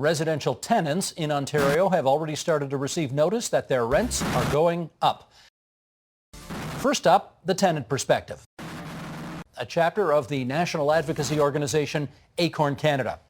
Residential tenants in Ontario have already started to receive notice that their rents are going up. First up, the tenant perspective. A chapter of the national advocacy organization Acorn Canada.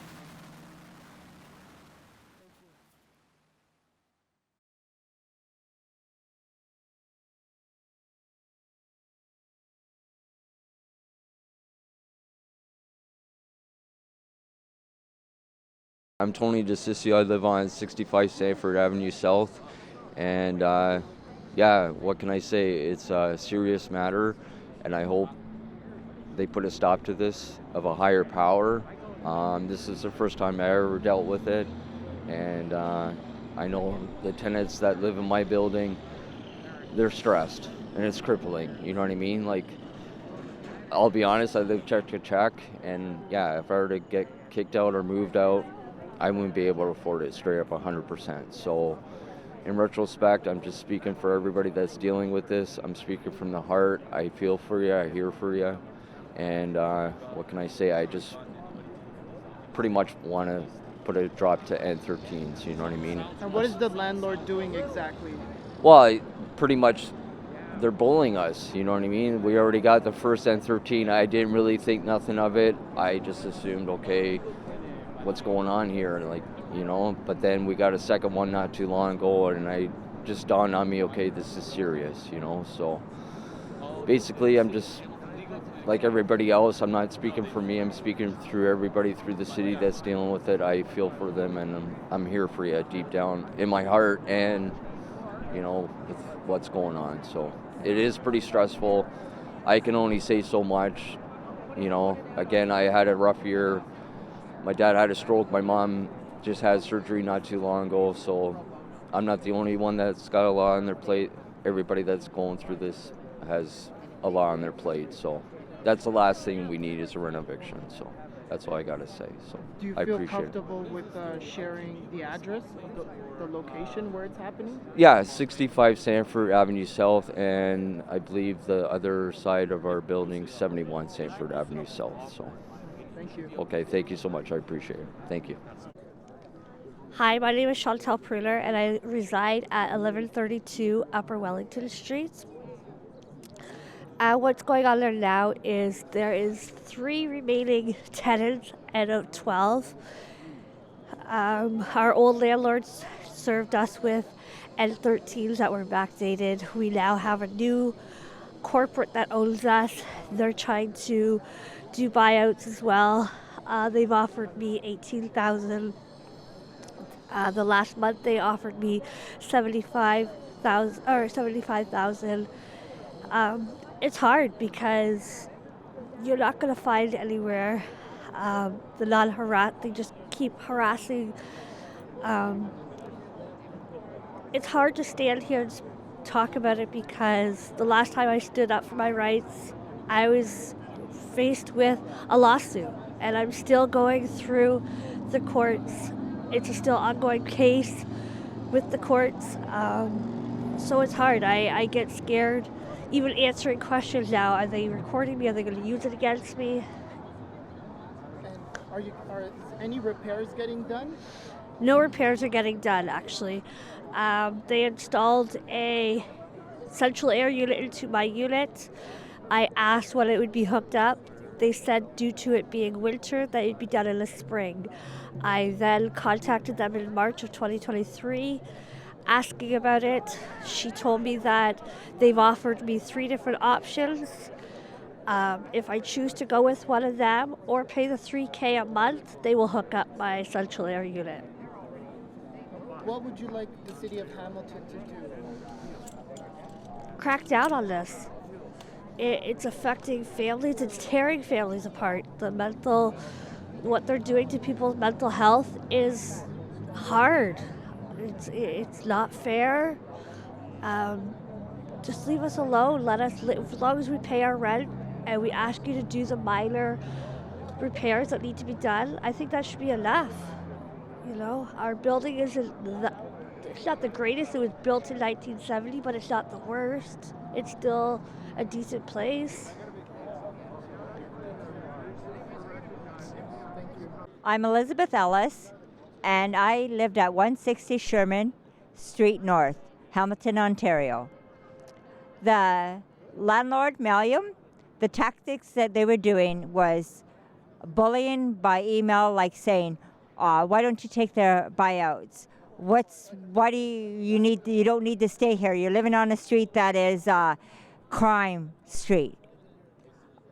I'm Tony DeCiccio. I live on 65 Sanford Avenue South, and yeah, what can I say? It's a serious matter, and I hope they put a stop to this of a higher power. This is the first time I ever dealt with it, and I know the tenants that live in my building, they're stressed, and it's crippling. You know what I mean? Like, I'll be honest, I live check to check, and yeah, if I were to get kicked out or moved out, I wouldn't be able to afford it straight up 100%. So in retrospect, I'm just speaking for everybody that's dealing with this. I'm speaking from the heart. I feel for you, I hear for you. And what can I say? I just pretty much want to put a drop to N13s, you know what I mean? And what is the landlord doing exactly? Well, pretty much they're bullying us, you know what I mean? We already got the first N13. I didn't really think nothing of it. I just assumed, okay, what's going on here, like, you know, but then we got a second one not too long ago, and I just dawned on me, okay, this is serious, you know. So basically I'm just like everybody else. I'm not speaking for me, I'm speaking through everybody through the city that's dealing with it. I feel for them, and I'm here for you deep down in my heart, and you know, with what's going on. So it is pretty stressful. I can only say so much, you know. Again, I had a rough year. My dad had a stroke. My mom just had surgery not too long ago. So I'm not the only one that's got a lot on their plate. Everybody that's going through this has a lot on their plate. So that's the last thing we need is a renoviction. So that's all I got to say. So do you I feel appreciate comfortable with sharing the address, the location where it's happening? Yeah, 65 Sanford Avenue South, and I believe the other side of our building, 71 Sanford Avenue South. So. Thank you. Okay, thank you so much. I appreciate it. Thank you. Hi, my name is Chantal Pruler, and I reside at 1132 Upper Wellington Street. What's going on there now is there is 3 remaining tenants out of 12. Our old landlords served us with N13s that were backdated. We now have a new corporate that owns us. They're trying to do buyouts as well. They've offered me $18,000. The last month they offered me $75,000. It's hard because you're not going to find anywhere. They just keep harassing. It's hard to stand here and talk about it because the last time I stood up for my rights, I was faced with a lawsuit, and I'm still going through the courts. It's a still ongoing case with the courts, so it's hard. I get scared even answering questions now. Are they recording me? Are they going to use it against me? And are any repairs getting done? No repairs are getting done, actually. They installed a central air unit into my unit. I asked when it would be hooked up. They said due to it being winter that it'd be done in the spring. I then contacted them in March of 2023 asking about it. She told me that they've offered me 3 different options. If I choose to go with one of them or pay the $3,000 a month, they will hook up my central air unit. What would you like the city of Hamilton to do? Crack down on this. It's affecting families. It's tearing families apart. What they're doing to people's mental health is hard. It's not fair. Just leave us alone. Let us live. As long as we pay our rent and we ask you to do the minor repairs that need to be done, I think that should be enough. You know, our building it's not the greatest. It was built in 1970, but it's not the worst. It's still a decent place. I'm Elizabeth Ellis. and I lived at 160 Sherman Street North, Hamilton, Ontario. The landlord, Malcolm, the tactics that they were doing was bullying by email, like saying, why don't you take their buyouts? Why do you need, you don't need to stay here. You're living on a street that is crime street.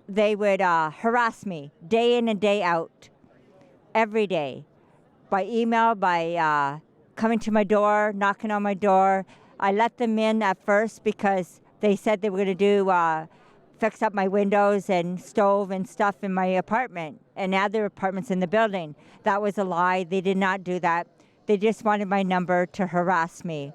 They would harass me day in and day out, every day, by email, by coming to my door, knocking on my door. I let them in at first because they said they were going to do fix up my windows and stove and stuff in my apartment and other apartments in the building. That was a lie. They did not do that. They just wanted my number to harass me,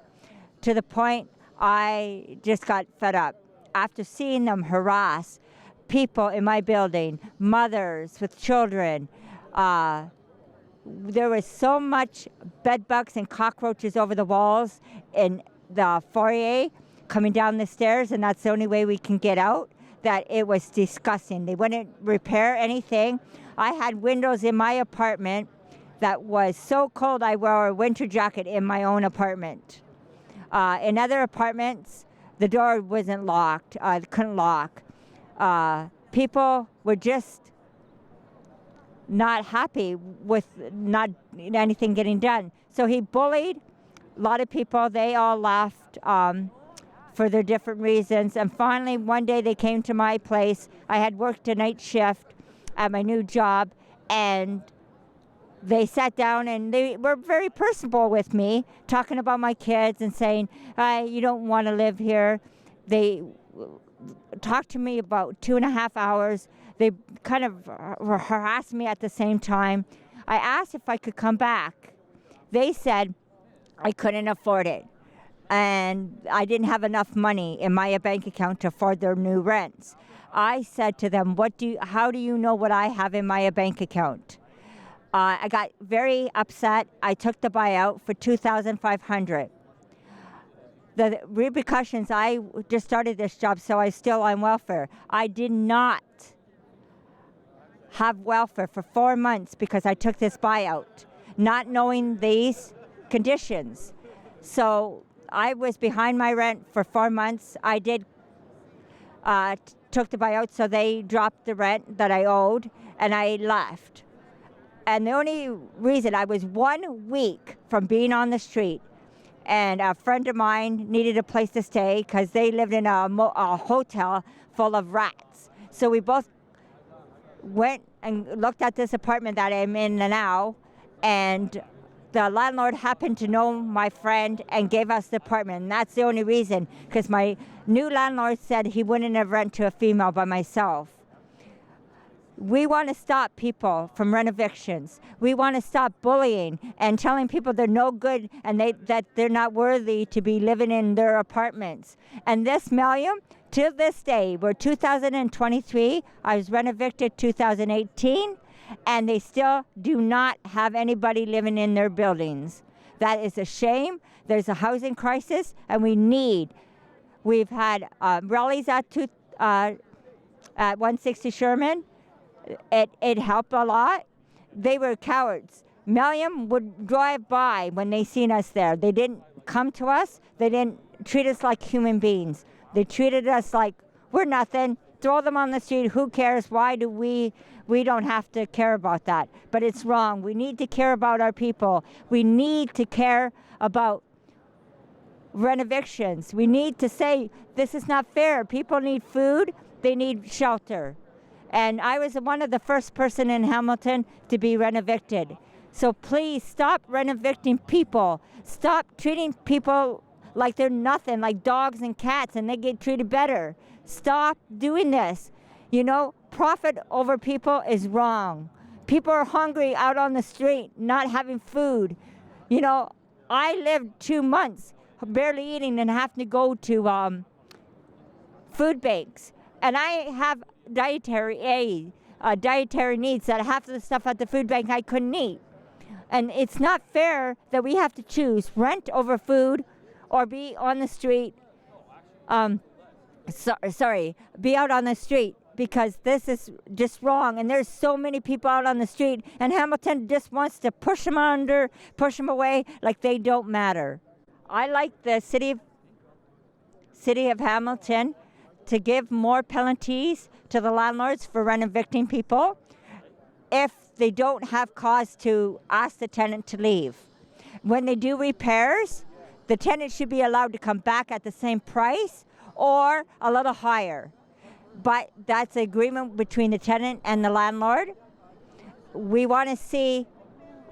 to the point I just got fed up. After seeing them harass people in my building, mothers with children, there was so much bed bugs and cockroaches over the walls in the foyer coming down the stairs, and that's the only way we can get out, that it was disgusting. They wouldn't repair anything. I had windows in my apartment that was so cold I wore a winter jacket in my own apartment. In other apartments, the door wasn't locked, couldn't lock. People were just not happy with not anything getting done. So he bullied a lot of people. They all left for their different reasons. And finally, one day they came to my place. I had worked a night shift at my new job, and they sat down and they were very personable with me, talking about my kids and saying, you don't want to live here. They talked to me about 2.5 hours. They kind of harassed me at the same time. I asked if I could come back. They said I couldn't afford it, and I didn't have enough money in my bank account to afford their new rents. I said to them, how do you know what I have in my bank account? I got very upset. I took the buyout for $2,500. The repercussions, I just started this job, so I was still on welfare. I did not have welfare for 4 months because I took this buyout, not knowing these conditions. So I was behind my rent for 4 months. I did took the buyout, so they dropped the rent that I owed, and I left. And the only reason, I was 1 week from being on the street, and a friend of mine needed a place to stay because they lived in a hotel full of rats. So we both went and looked at this apartment that I'm in now, and the landlord happened to know my friend and gave us the apartment. And that's the only reason, because my new landlord said he wouldn't have rent to a female by myself. We want to stop people from renovictions. We want to stop bullying and telling people they're no good and that they're not worthy to be living in their apartments. And this Malcolm, to this day, we're 2023, I was renovicted 2018, and they still do not have anybody living in their buildings. That is a shame. There's a housing crisis, and we've had rallies at 160 Sherman. It helped a lot. They were cowards. Malcolm would drive by when they seen us there. They didn't come to us. They didn't treat us like human beings. They treated us like we're nothing. Throw them on the street. Who cares? Why do we don't have to care about that? But it's wrong. We need to care about our people. We need to care about renovictions. We need to say this is not fair. People need food. They need shelter. And I was one of the first person in Hamilton to be renovicted. So please stop renovicting people. Stop treating people like they're nothing, like dogs and cats, and they get treated better. Stop doing this. You know, profit over people is wrong. People are hungry out on the street, not having food. You know, I lived 2 months barely eating and having to go to food banks. And I have dietary needs that half of the stuff at the food bank I couldn't eat. And it's not fair that we have to choose rent over food or be on the street, be out on the street because this is just wrong. And there's so many people out on the street, and Hamilton just wants to push them under, push them away like they don't matter. I like the city of Hamilton to give more penalties to the landlords for rent-evicting people if they don't have cause to ask the tenant to leave. When they do repairs, the tenant should be allowed to come back at the same price or a little higher. But that's the agreement between the tenant and the landlord. We want to see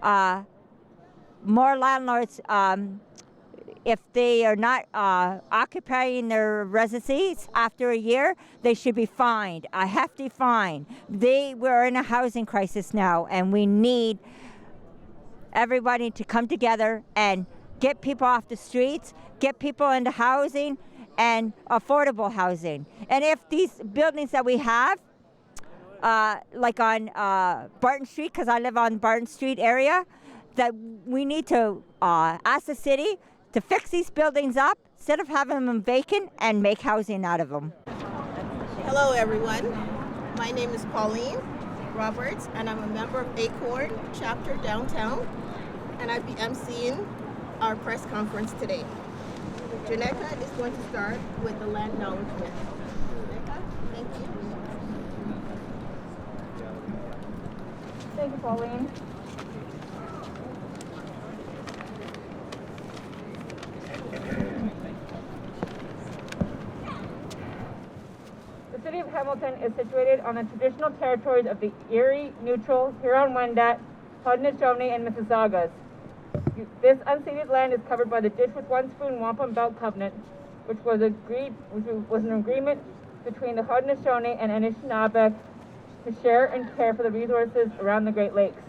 more landlords, if they are not occupying their residencies after a year, they should be fined, a hefty fine. We're in a housing crisis now, and we need everybody to come together and get people off the streets, get people into housing and affordable housing. And if these buildings that we have, like on Barton Street, because I live on Barton Street area, that we need to ask the city to fix these buildings up instead of having them vacant and make housing out of them. Hello everyone, my name is Pauline Roberts and I'm a member of Acorn chapter downtown, and I'll be emceeing our press conference today. Janeka is going to start with the land acknowledgement. Janeka, thank you. Thank you, Pauline. The city of Hamilton is situated on the traditional territories of the Erie, Neutral, Huron-Wendat, Haudenosaunee, and Mississaugas. This unceded land is covered by the Dish with One Spoon Wampum Belt Covenant, which was an agreement between the Haudenosaunee and Anishinaabe to share and care for the resources around the Great Lakes.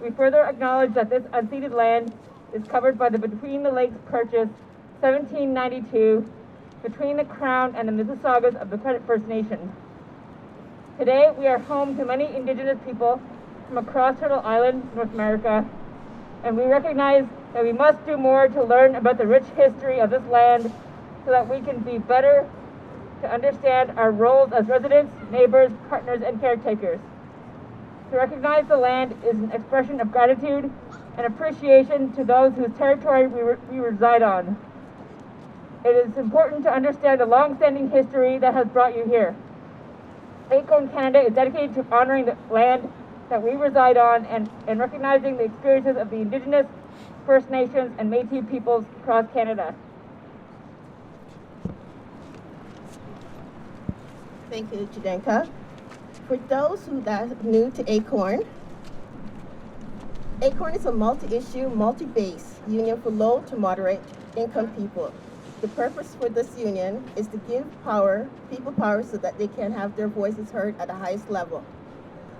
We further acknowledge that this unceded land is covered by the Between the Lakes Purchase 1792 between the Crown and the Mississaugas of the Credit First Nation. Today, we are home to many Indigenous people from across Turtle Island, North America, and we recognize that we must do more to learn about the rich history of this land so that we can be better to understand our roles as residents, neighbors, partners, and caretakers. To recognize the land is an expression of gratitude and appreciation to those whose territory we reside on. It is important to understand the long-standing history that has brought you here. Acorn Canada is dedicated to honoring the land that we reside on and recognizing the experiences of the Indigenous, First Nations, and Métis peoples across Canada. Thank you, Janeka. For those who are new to Acorn, Acorn is a multi-issue, multi-base union for low to moderate income people. The purpose for this union is to give people power so that they can have their voices heard at the highest level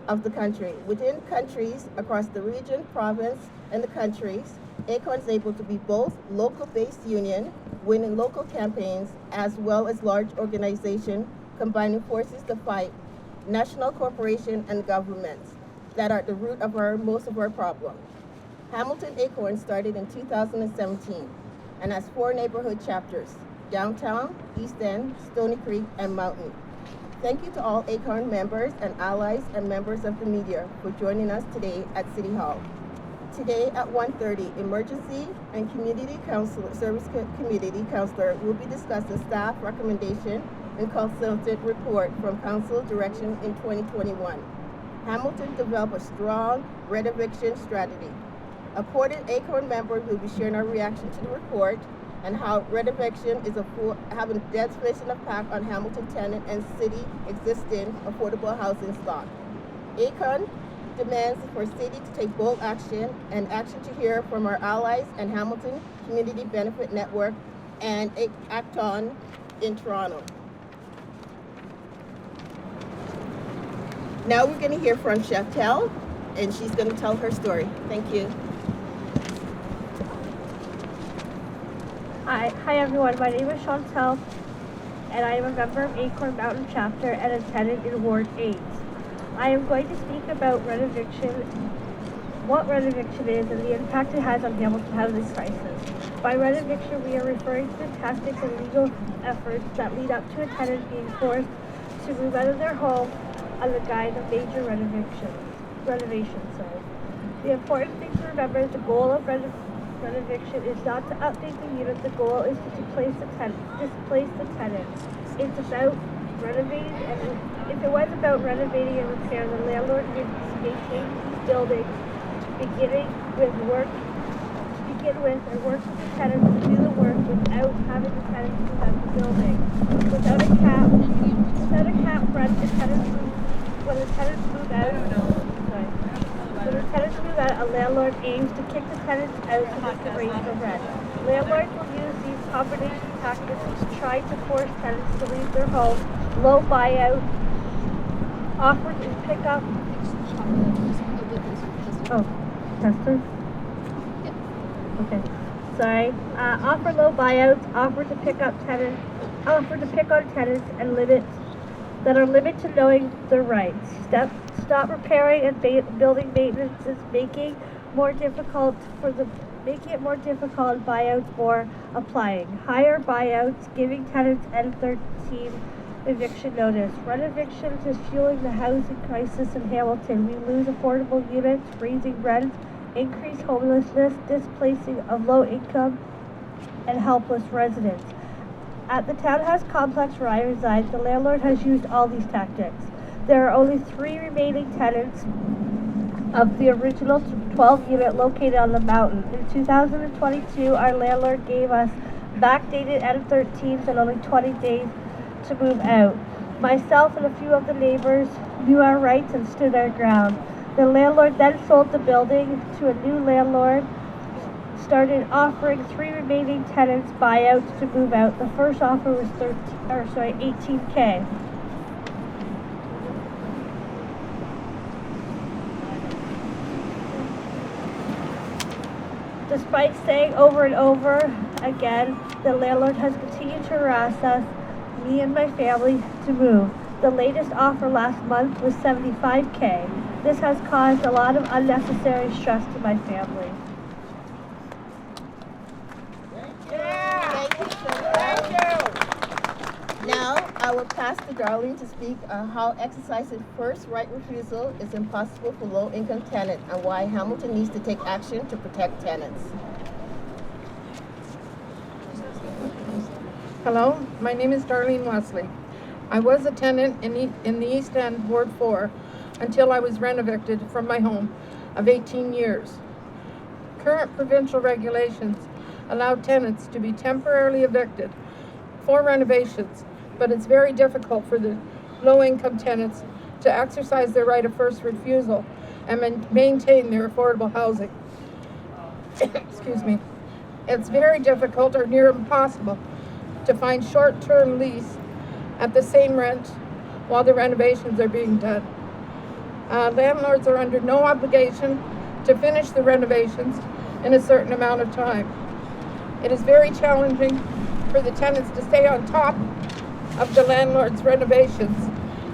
of the country. Within countries across the region, province, and the countries, Acorn is able to be both local-based union, winning local campaigns, as well as large organization combining forces to fight national corporation and governments that are at the root of most of our problems. Hamilton Acorn started in 2017 and has 4 neighborhood chapters: Downtown, East End, Stony Creek, and Mountain. Thank you to all Acorn members and allies and members of the media for joining us today at City Hall. Today at 1:30, Emergency and Community Service Committee Councilor will be discussing staff recommendation and consultant report from Council direction in 2021. Hamilton developed a strong renoviction strategy. According, Acorn members will be sharing our reaction to the report and how renoviction is having a devastating impact on Hamilton tenant and city existing affordable housing stock. Acorn demands for city to take bold action and action to hear from our allies and Hamilton Community Benefit Network and Acton in Toronto. Now we're going to hear from Chantel, and she's going to tell her story. Thank you. Hi everyone, my name is Chantel, and I am a member of Acorn Mountain Chapter and a tenant in Ward 8. I am going to speak about renoviction, what renoviction is, and the impact it has on Hamilton housing crisis. By renoviction, we are referring to the tactics and legal efforts that lead up to a tenant being forced to move out of their home on the guise of major renovations. The important thing to remember is the goal of renovation is not to update the unit. The goal is to displace the tenant. It's about renovating, and if it was about renovating and repair, the landlord would maintain these buildings, beginning with work and work with the tenants to do the work without having the tenants move out the building. Without a cap rent, when the tenants move out, a landlord aims to kick the tenants out so they can raise the rent. Landlords will use these combination tactics to try to force tenants to leave their homes. Low buyout, offer to pick up. Oh, tester? Okay, sorry. Offer low buyouts, offer to pick on tenants, and limit to knowing their rights. Stop repairing and building maintenance is making it more difficult buyouts or applying. Higher buyouts, giving tenants N13 eviction notice. Renovictions is fueling the housing crisis in Hamilton. We lose affordable units, raising rents, increased homelessness, displacing of low-income and helpless residents. At the townhouse complex where I reside, the landlord has used all these tactics. There are only 3 remaining tenants of the original 12-unit located on the mountain. In 2022, our landlord gave us backdated N13s and only 20 days to move out. Myself and a few of the neighbors knew our rights and stood our ground. The landlord then sold the building to a new landlord, started offering 3 remaining tenants buyouts to move out. The first offer was $18K. Despite saying over and over again, the landlord has continued to harass us, me and my family, to move. The latest offer last month was $75K. This has caused a lot of unnecessary stress to my family. Thank you. Now, I will pass to Darlene to speak on how exercising first right refusal is impossible for low-income tenants and why Hamilton needs to take action to protect tenants. Hello, my name is Darlene Wesley. I was a tenant in the East End, Ward 4, until I was renovicted from my home of 18 years. Current provincial regulations allow tenants to be temporarily evicted for renovations, but it's very difficult for the low-income tenants to exercise their right of first refusal and maintain their affordable housing. Excuse me. It's very difficult or near impossible to find short-term lease at the same rent while the renovations are being done. Landlords are under no obligation to finish the renovations in a certain amount of time. It is very challenging for the tenants to stay on top of the landlord's renovations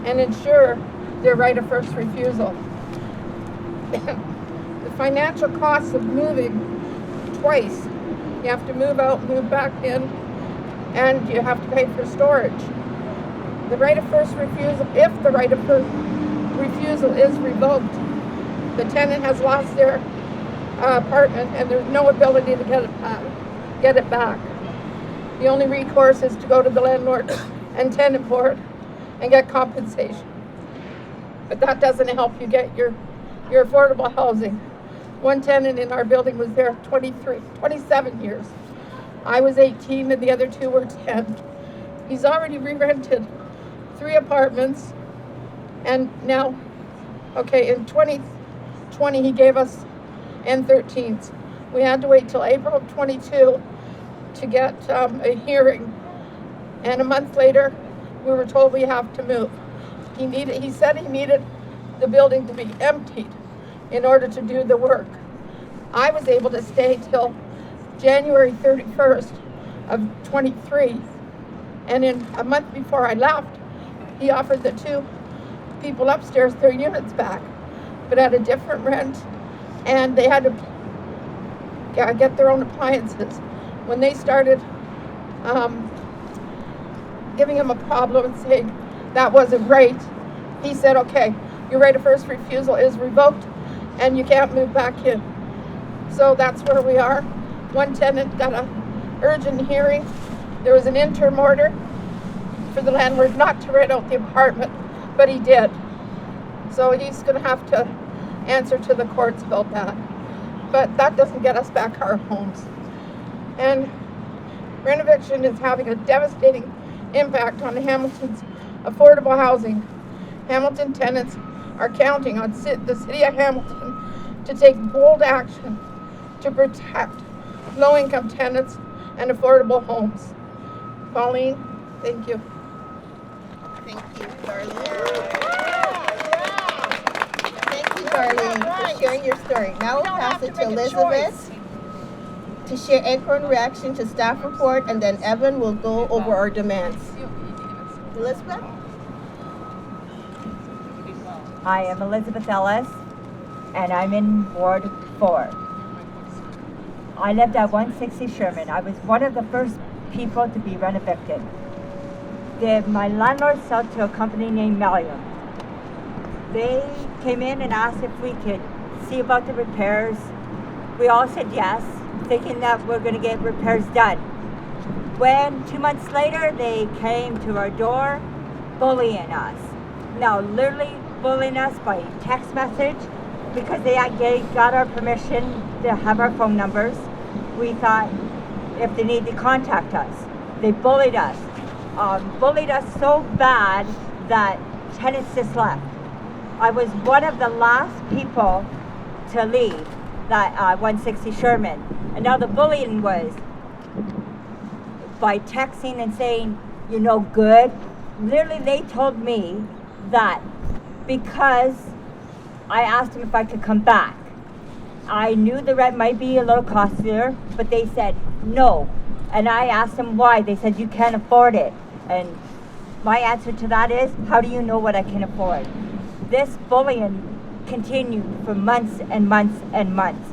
and ensure their right of first refusal. The financial costs of moving twice, you have to move out, move back in, and you have to pay for storage. The right of first refusal, if the right of first refusal is revoked, the tenant has lost their apartment and there's no ability to get it back. The only recourse is to go to the landlord and tenant board and get compensation. But that doesn't help you get your affordable housing. One tenant in our building was there 27 years. I was 18 and the other 2 were 10. He's already re-rented 3 apartments, and now, in 2020 he gave us N13s. We had to wait till April of 22 to get a hearing, and a month later we were told we have to move. He said he needed the building to be emptied in order to do the work. I was able to stay till January 31st of 23, and in a month before I left, he offered the 2 people upstairs their units back, but at a different rent, and they had to get their own appliances. When they started giving him a problem and saying that wasn't right, he said, okay, your right of first refusal is revoked and you can't move back in. So that's where we are. One tenant got an urgent hearing. There was an interim order for the landlord not to rent out the apartment, but he did. So he's going to have to answer to the courts about that. But that doesn't get us back our homes. And Renoviction is having a devastating impact on Hamilton's affordable housing. Hamilton tenants are counting on the city of Hamilton to take bold action to protect low-income tenants and affordable homes. Pauline, thank you. Thank you, Darlene. Thank you, Darlene, for sharing your story. Now we'll pass it to Elizabeth to share Acorn reaction to staff report, and then Evan will go over our demands. Elizabeth? I am Elizabeth Ellis, and I'm in Ward 4. I lived at 160 Sherman. I was one of the first people to be renovicted. My landlord sold to a company named Mellium. They came in and asked if we could see about the repairs. We all said yes, thinking that we're going to get repairs done. When 2 months later, they came to our door bullying us. Now, literally bullying us by text message, because they got our permission to have our phone numbers. We thought if they need to contact us. They bullied us. Bullied us so bad that tenants just left. I was one of the last people to leave that 160 Sherman. And now the bullying was by texting and saying, you're no good. Literally, they told me that because I asked them if I could come back. I knew the rent might be a little costlier, but they said no. And I asked them why. They said, you can't afford it. And my answer to that is, how do you know what I can afford? This bullying continued for months and months and months.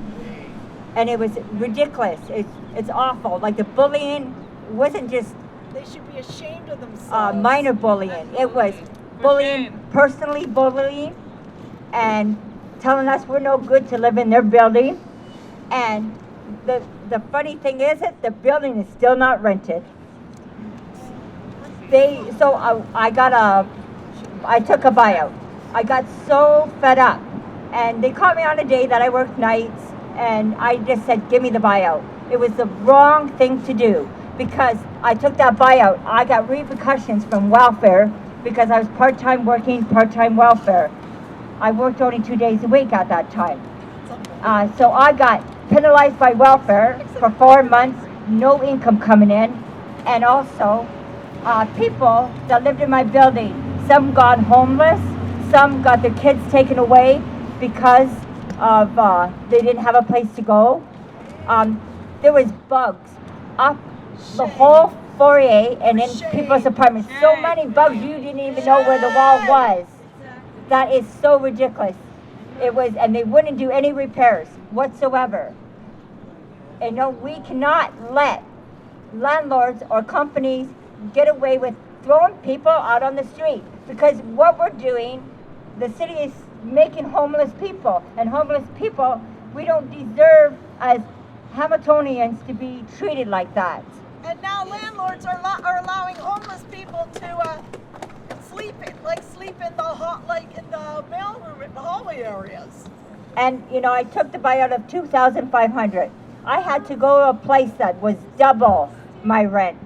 And it was ridiculous. It's awful. Like, the bullying wasn't just they should be ashamed of themselves. Minor bullying. It was bullying, personally bullying, and telling us we're no good to live in their building. And the funny thing is that the building is still not rented. I took a buyout. I got so fed up, and they caught me on a day that I worked nights, and I just said, give me the buyout. It was the wrong thing to do, because I took that buyout. I got repercussions from welfare, because I was part-time working, part-time welfare. I worked only 2 days a week at that time. So I got penalized by welfare for 4 months, no income coming in, and also people that lived in my building, some got homeless, some got their kids taken away because of they didn't have a place to go. There was bugs up the whole foyer and in people's apartments. So many bugs you didn't even know where the wall was. That is so ridiculous. It was, and they wouldn't do any repairs whatsoever. And no, we cannot let landlords or companies get away with throwing people out on the street, because what we're doing, the city is making homeless people, and homeless people, we don't deserve as Hamiltonians to be treated like that. And now landlords are allowing homeless people to sleep in the mailroom in the hallway areas. And I took the buyout of $2,500. I had to go to a place that was double my rent.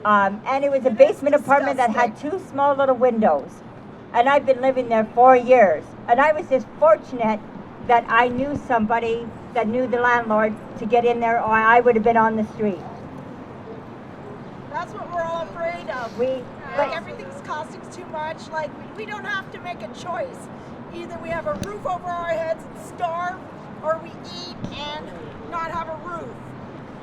And it was a basement apartment that had 2 small little windows. And I've been living there 4 years. And I was just fortunate that I knew somebody that knew the landlord to get in there, or I would have been on the street. That's what we're all afraid of. Everything's costing too much. Like, we don't have to make a choice. Either we have a roof over our heads and starve, or we eat and not have a roof.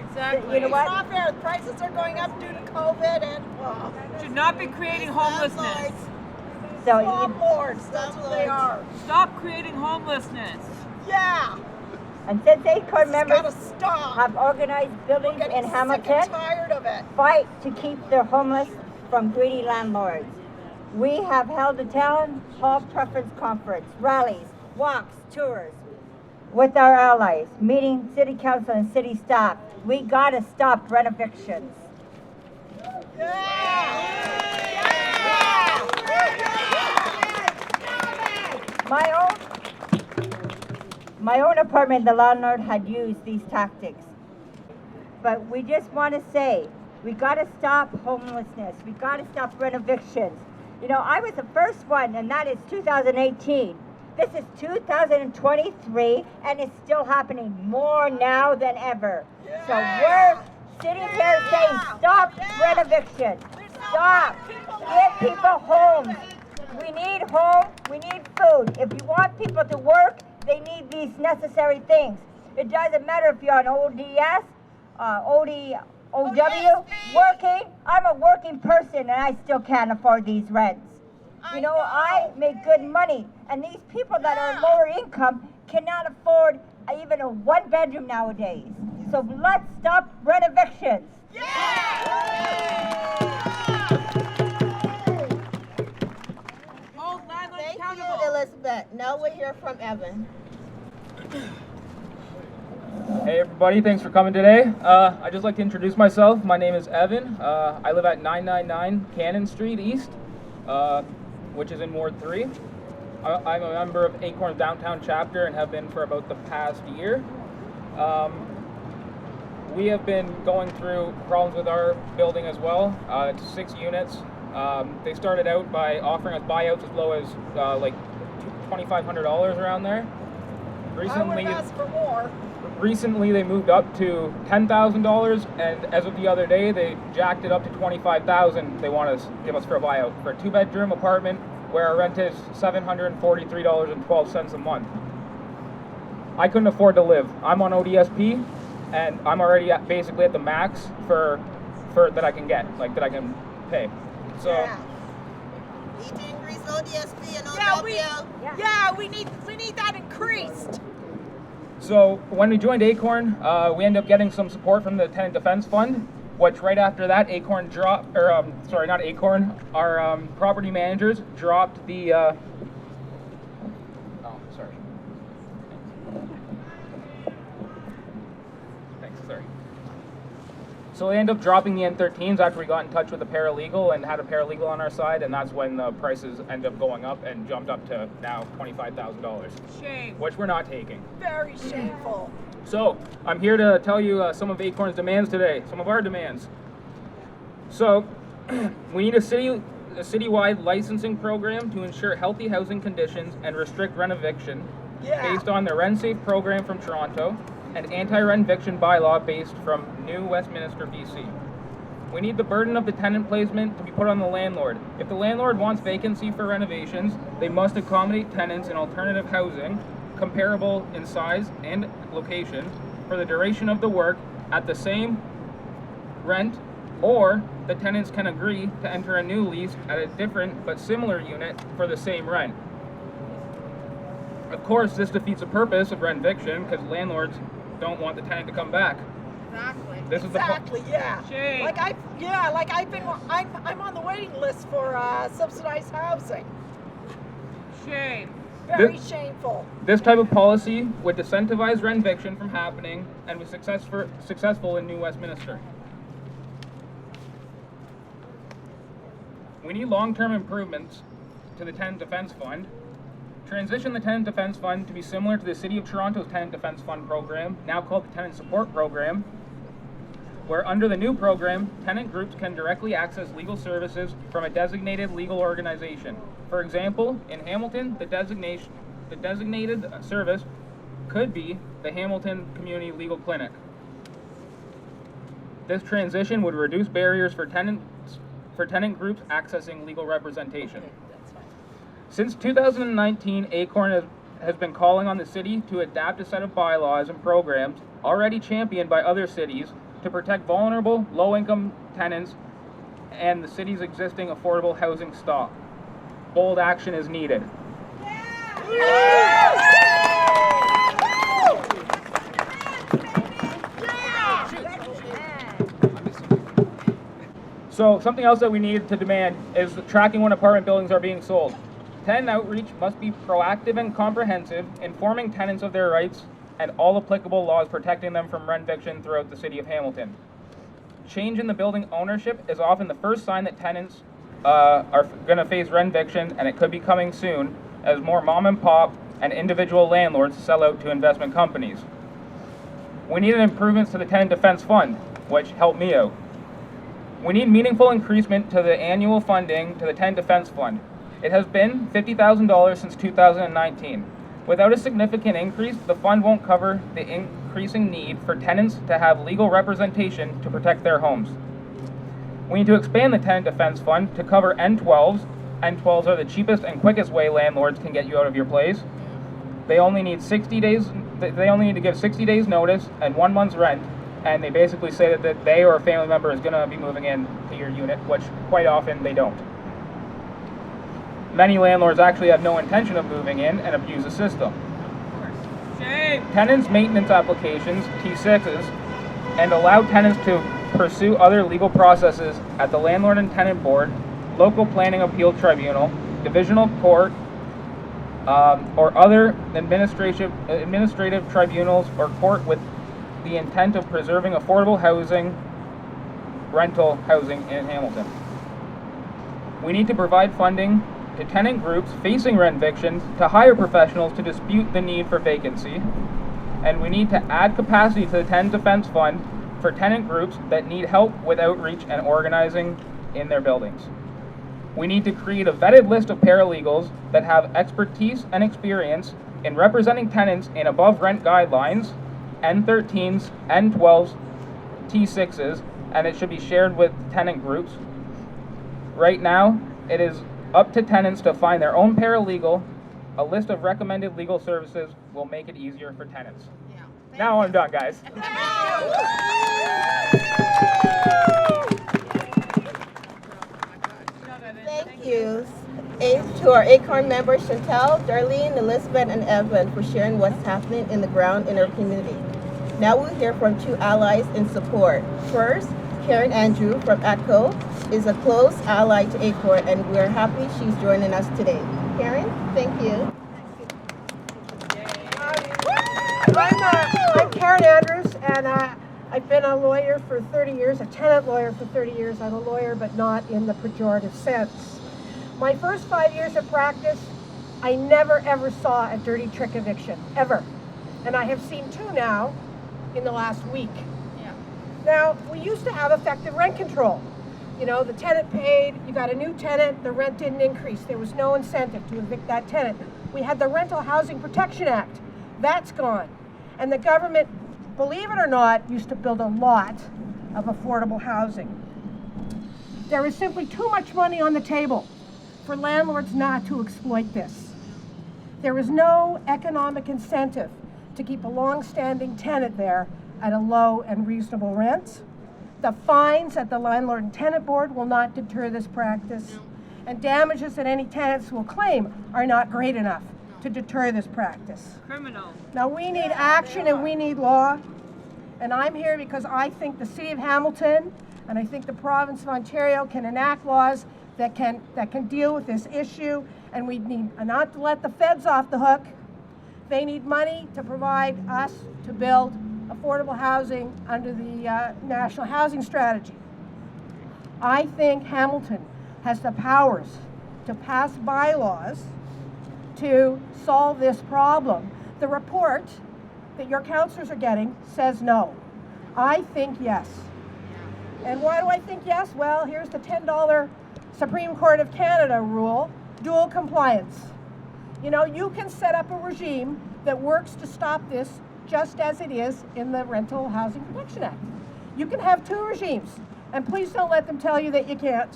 Exactly. You know what? It's not fair. The prices are going up due to COVID, and Should not be creating homelessness. So landlords, that's what they are. Stop creating homelessness. Yeah. And since Acorn members Gotta stop. have organized buildings in Hamilton, Sick and tired of it. fight to keep their homeless from greedy landlords. We have held a town hall preference conference, rallies, walks, tours with our allies, meeting city council and city staff. We gotta stop renovictions. My own apartment, the landlord had used these tactics. But we just want to say, we got to stop homelessness. We got to stop renovictions. You know, I was the first one, and that is 2018. This is 2023, and it's still happening more now than ever. So we're sitting here saying, stop renoviction. Stop. Give people homes. We need home. We need food. If you want people to work, they need these necessary things. It doesn't matter if you're on ODS, OW, working. I'm a working person and I still can't afford these rents. You know, I make good money, and these people that are lower income cannot afford even a one bedroom nowadays. So let's stop renovictions. Thank you, Elizabeth. Now we'll hear from Evan. Hey everybody, thanks for coming today. I'd just like to introduce myself. My name is Evan. I live at 999 Cannon Street East, which is in Ward 3. I'm a member of Acorn's Downtown Chapter and have been for about the past year. We have been going through problems with our building as well. It's 6 units. They started out by offering us buyouts as low as like $2,500 around there. Recently, I would ask for more. Recently, they moved up to $10,000, and as of the other day, they jacked it up to $25,000. They want to give us for a buyout for a 2-bedroom apartment where our rent is $743.12 a month. I couldn't afford to live. I'm on ODSP, and I'm already basically at the max for that I can get, like that I can pay. So. Yeah. Need to increase ODSP and OW. We need that increased. So when we joined Acorn, we ended up getting some support from the Tenant Defense Fund, which right after that, Acorn dropped, not Acorn, our property managers dropped the, So we ended up dropping the N13s after we got in touch with a paralegal and had a paralegal on our side, and that's when the prices ended up going up and jumped up to now $25,000. Shame. Which we're not taking. Very shameful. So I'm here to tell you some of Acorn's demands today, some of our demands. So we need a citywide licensing program to ensure healthy housing conditions and restrict renoviction based on the Rent Safe program from Toronto and anti-renoviction bylaw based from New Westminster, BC. We need the burden of the tenant placement to be put on the landlord. If the landlord wants vacancy for renovations, they must accommodate tenants in alternative housing comparable in size and location for the duration of the work at the same rent, or the tenants can agree to enter a new lease at a different but similar unit for the same rent. Of course, this defeats the purpose of renoviction because landlords don't want the tenant to come back. Exactly. This is Shame. I'm on the waiting list for subsidized housing. Shame. Very shameful. This type of policy would disincentivize renoviction from happening and was successful in New Westminster. We need long-term improvements to the Tenant Defense Fund. Transition the Tenant Defense Fund to be similar to the City of Toronto's Tenant Defense Fund program, now called the Tenant Support Program, where under the new program, tenant groups can directly access legal services from a designated legal organization. For example, in Hamilton, the designated service could be the Hamilton Community Legal Clinic. This transition would reduce barriers for tenant groups accessing legal representation. Since 2019, Acorn has been calling on the city to adapt a set of bylaws and programs already championed by other cities to protect vulnerable, low-income tenants and the city's existing affordable housing stock. Bold action is needed. So something else that we need to demand is tracking when apartment buildings are being sold. Tenant outreach must be proactive and comprehensive, informing tenants of their rights and all applicable laws protecting them from renoviction throughout the city of Hamilton. Change in the building ownership is often the first sign that tenants are going to face renoviction, and it could be coming soon as more mom and pop and individual landlords sell out to investment companies. We need improvements to the Tenant Defense Fund, which helped me out. We need meaningful increasement to the annual funding to the Tenant Defense Fund. It has been $50,000 since 2019. Without a significant increase, the fund won't cover the increasing need for tenants to have legal representation to protect their homes. We need to expand the Tenant Defense Fund to cover N12s. N12s are the cheapest and quickest way landlords can get you out of your place. They only need 60 days. They only need to give 60 days notice and 1 month's rent, and they basically say that they or a family member is going to be moving in to your unit, which quite often they don't. Many landlords actually have no intention of moving in and abuse the system. Tenants' maintenance applications, T6s, and allow tenants to pursue other legal processes at the Landlord and Tenant Board, Local Planning Appeal Tribunal, Divisional Court, or other administrative tribunals or court with the intent of preserving affordable housing, rental housing in Hamilton. We need to provide funding to tenant groups facing renovictions to hire professionals to dispute the need for vacancy, and we need to add capacity to the Tenant Defense Fund for tenant groups that need help with outreach and organizing in their buildings. We need to create a vetted list of paralegals that have expertise and experience in representing tenants in above rent guidelines, N13s, N12s, T6s, and it should be shared with tenant groups. Right now, it is up to tenants to find their own paralegal. A list of recommended legal services will make it easier for tenants. Now I'm done, guys. Thank you to our ACORN members, Chantel, Darlene, Elizabeth, and Evan, for sharing what's happening in the ground in our community. Now we'll hear from two allies in support. First, Karen Andrew from ATCO is a close ally to ACORN, and we're happy she's joining us today. Karen, thank you. I'm Karen Andrews, and I've been a lawyer for 30 years, a tenant lawyer for 30 years. I'm a lawyer, but not in the pejorative sense. My first 5 years of practice, I never ever saw a dirty trick eviction, ever. And I have seen two now in the last week. Now, we used to have effective rent control. You know, the tenant paid, you got a new tenant, the rent didn't increase. There was no incentive to evict that tenant. We had the Rental Housing Protection Act. That's gone. And the government, believe it or not, used to build a lot of affordable housing. There is simply too much money on the table for landlords not to exploit this. There is no economic incentive to keep a long-standing tenant there at a low and reasonable rent. The fines at the Landlord and Tenant Board will not deter this practice, and damages that any tenants will claim are not great enough to deter this practice. Criminal. Now we need action and we need law, and I'm here because I think the City of Hamilton and I think the Province of Ontario can enact laws that can deal with this issue, and we need not to let the feds off the hook. They need money to provide us to build affordable housing under the National Housing Strategy. I think Hamilton has the powers to pass bylaws to solve this problem. The report that your councillors are getting says no. I think yes. And why do I think yes? Well, here's the $10 Supreme Court of Canada rule, dual compliance. You know, you can set up a regime that works to stop this just as it is in the Rental Housing Protection Act. You can have two regimes, and please don't let them tell you that you can't.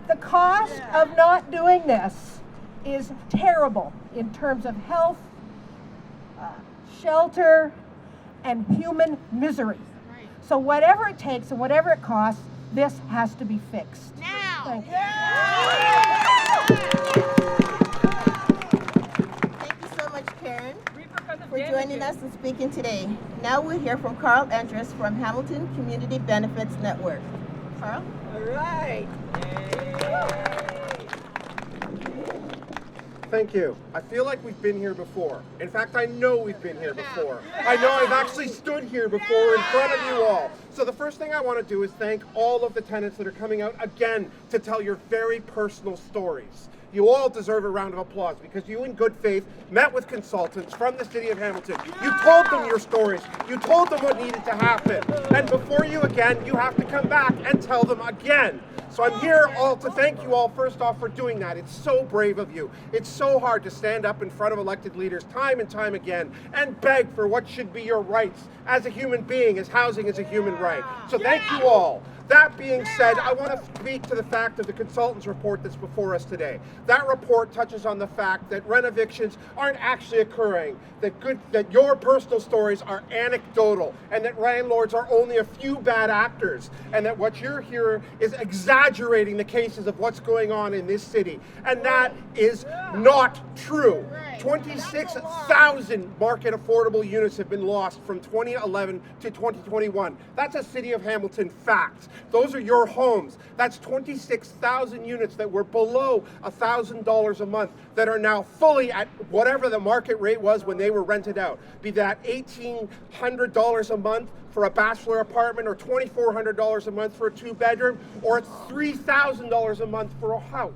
The cost of not doing this is terrible in terms of health, shelter, and human misery. So whatever it takes and whatever it costs, this has to be fixed. Now! Thank you. Thank you so much, Karen, for joining us and speaking today. Now we'll hear from Carl Andrus from Hamilton Community Benefits Network. Carl. All right. Thank you. I feel like we've been here before. In fact, I know we've been here before. I know I've actually stood here before in front of you all. So the first thing I want to do is thank all of the tenants that are coming out again to tell your very personal stories. You all deserve a round of applause because you, in good faith, met with consultants from the City of Hamilton. You told them your stories. You told them what needed to happen. And before you again, you have to come back and tell them again. So I'm here all to thank you all first off for doing that. It's so brave of you. It's so hard to stand up in front of elected leaders time and time again and beg for what should be your rights as a human being, as housing is a human right. So thank you all. That being said, I want to speak to the fact of the consultant's report that's before us today. That report touches on the fact that renovictions aren't actually occurring, that your personal stories are anecdotal, and that landlords are only a few bad actors, and that what you're here is exaggerating the cases of what's going on in this city. And that is not true. 26,000 market affordable units have been lost from 2011 to 2021. That's a City of Hamilton fact. Those are your homes. That's 26,000 units that were below $1,000 a month that are now fully at whatever the market rate was when they were rented out. Be that $1,800 a month for a bachelor apartment, or $2,400 a month for a two-bedroom, or it's $3,000 a month for a house.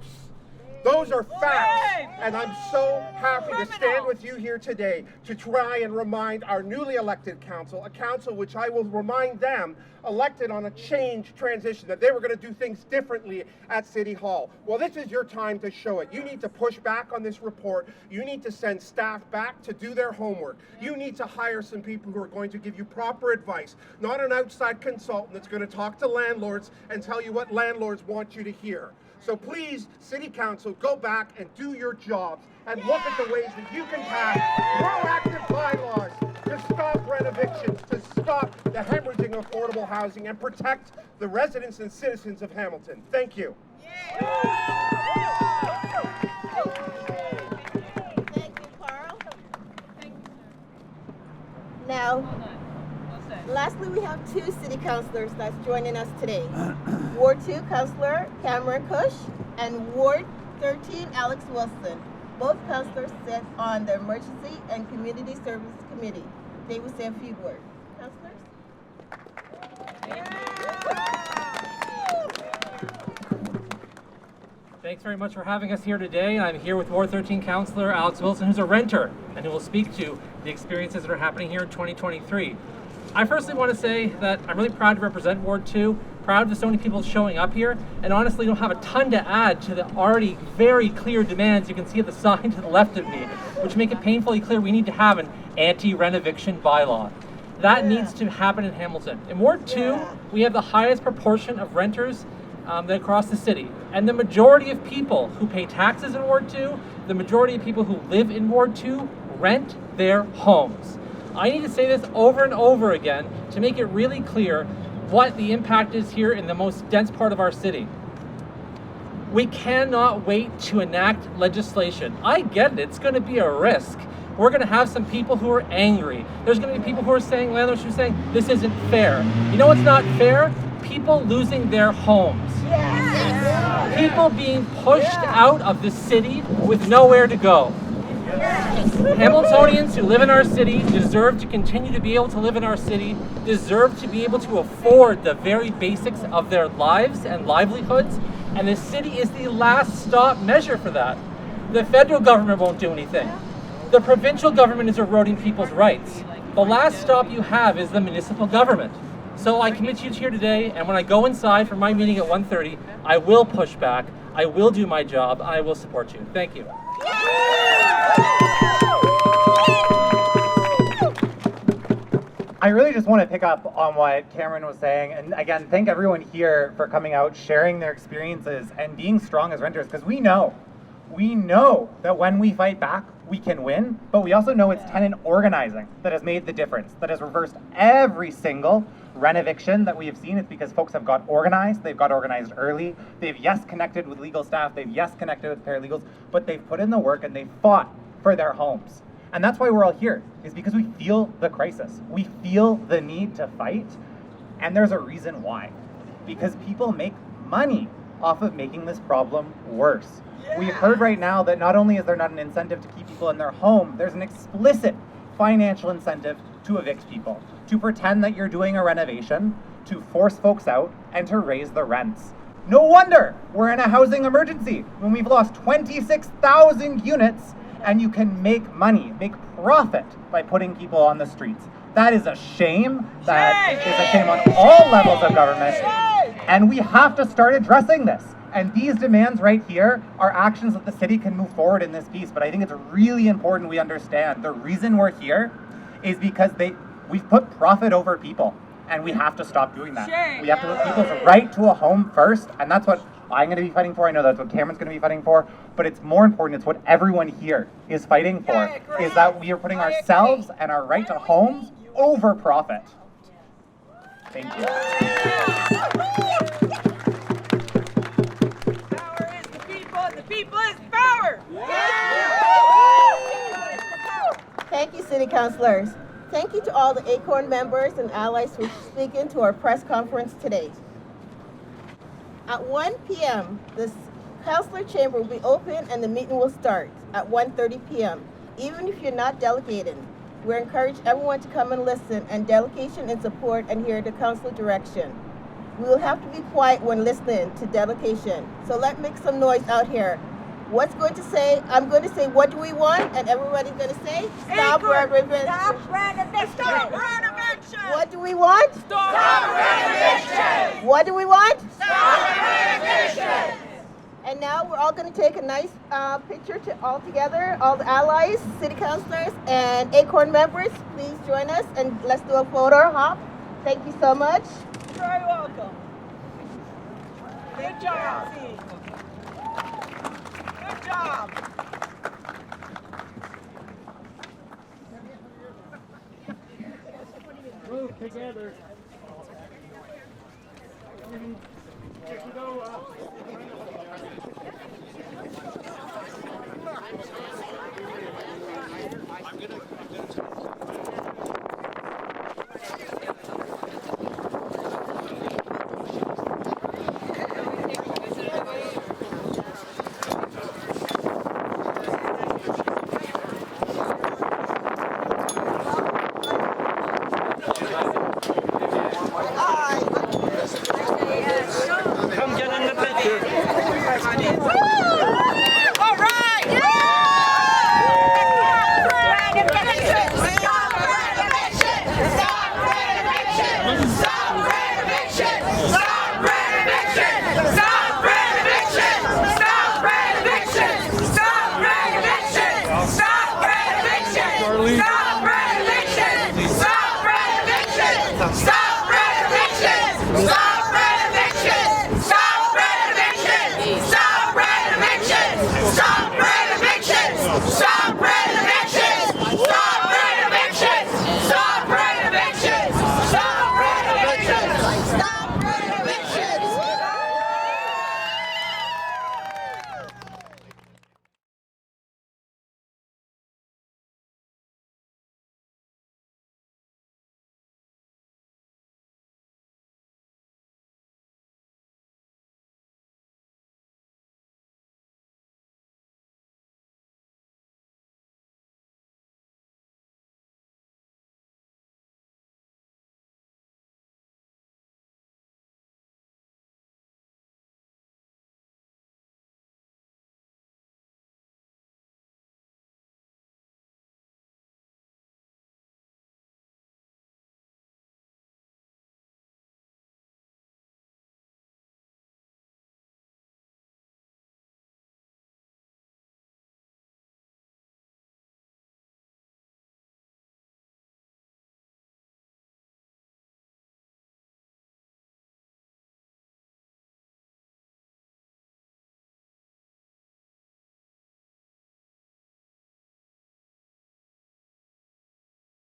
Those are facts, and I'm so happy to stand with you here today to try and remind our newly elected council, a council which I will remind them elected on a change transition, that they were going to do things differently at City Hall. Well, this is your time to show it. You need to push back on this report. You need to send staff back to do their homework. You need to hire some people who are going to give you proper advice, not an outside consultant that's going to talk to landlords and tell you what landlords want you to hear. So please, City Council, go back and do your jobs and look at the ways that you can pass proactive bylaws to stop renovictions, to stop the hemorrhaging of affordable housing, and protect the residents and citizens of Hamilton. Thank you. Thank you, Carl. Now, lastly, we have two city councilors that's joining us today. Ward 2 Councilor Cameron Cush and Ward 13 Alex Wilson. Both councilors sit on the Emergency and Community Service Committee. They will say a few words. Councilors? Thanks very much for having us here today. I'm here with Ward 13 Councilor Alex Wilson, who's a renter, and who will speak to the experiences that are happening here in 2023. I firstly want to say that I'm really proud to represent Ward 2, proud of so many people showing up here, and honestly don't have a ton to add to the already very clear demands you can see at the sign to the left of me, which make it painfully clear we need to have an anti-renoviction bylaw. That needs to happen in Hamilton. In Ward 2, we have the highest proportion of renters across the city, and the majority of people who pay taxes in Ward 2, the majority of people who live in Ward 2 rent their homes. I need to say this over and over again to make it really clear what the impact is here in the most dense part of our city. We cannot wait to enact legislation. I get it, it's going to be a risk. We're going to have some people who are angry. There's going to be people who are saying, landlords who are saying, this isn't fair. You know what's not fair? People losing their homes. Yes. People being pushed out of the city with nowhere to go. Hamiltonians who live in our city deserve to continue to be able to live in our city, deserve to be able to afford the very basics of their lives and livelihoods, and the city is the last stop measure for that. The federal government won't do anything. The provincial government is eroding people's rights. The last stop you have is the municipal government. So I commit you here today, and when I go inside for my meeting at 1:30, I will push back, I will do my job, I will support you. Thank you. I really just want to pick up on what Cameron was saying, and again, thank everyone here for coming out, sharing their experiences, and being strong as renters, because we know that when we fight back, we can win, but we also know it's tenant organizing that has made the difference, that has reversed every single renoviction that we have seen. It's because folks have got organized, they've got organized early, they've connected with legal staff, they've connected with paralegals, but they've put in the work and they've fought for their homes. And that's why we're all here, is because we feel the crisis. We feel the need to fight, and there's a reason why. because people make money off of making this problem worse. We've heard right now that not only is there not an incentive to keep people in their home, there's an explicit financial incentive to evict people, to pretend that you're doing a renovation, to force folks out, and to raise the rents. No wonder we're in a housing emergency when we've lost 26,000 units and you can make money, make profit by putting people on the streets. That is a shame. That is a shame on all levels of government. And we have to start addressing this. And these demands right here are actions that the city can move forward in this piece. But I think it's really important we understand the reason we're here is because we've put profit over people. And we have to stop doing that. We have to put people's right to a home first. And that's what I'm going to be fighting for. I know that's what Cameron's going to be fighting for. But it's more important, it's what everyone here is fighting for, is that we are putting ourselves and our right to homes over profit. Thank you. Power is the people, and the people is power. Thank you, City Councilors. Thank you to all the ACORN members and allies for speaking to our press conference today. At 1 p.m., the Councilor Chamber will be open and the meeting will start at 1:30 p.m. Even if you're not delegating, we encourage everyone to come and listen and delegation and support and hear the council direction. We will have to be quiet when listening to delegation, so let's make some noise out here. What's going to say? I'm going to say, what do we want? And everybody's going to say, stop renovation. Stop renovation. Stop renovation. What do we want? Stop renovation. What do we want? Stop renovation. And now we're all going to take a nice picture all together, all the allies, city councilors, and ACORN members. Please join us and let's do a photo hop. Thank you so much. You're very welcome. Good job. Good job. Move together. Come get in the picture. All right. Stop renovictions! Stop renovictions! Stop